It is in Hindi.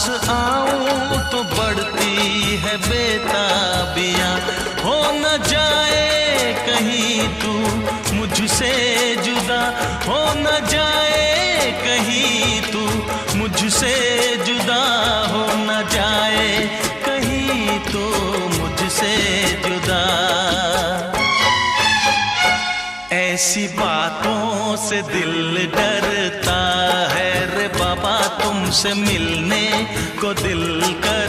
आऊं तो बढ़ती है बेताबियां, हो न जाए कहीं तू मुझसे जुदा, हो न जाए कहीं तू मुझसे जुदा, हो न जाए कहीं तो मुझसे जुदा। ऐसी बातों से दिल डरता है रे बाबा, तुमसे मिलने को दिल कर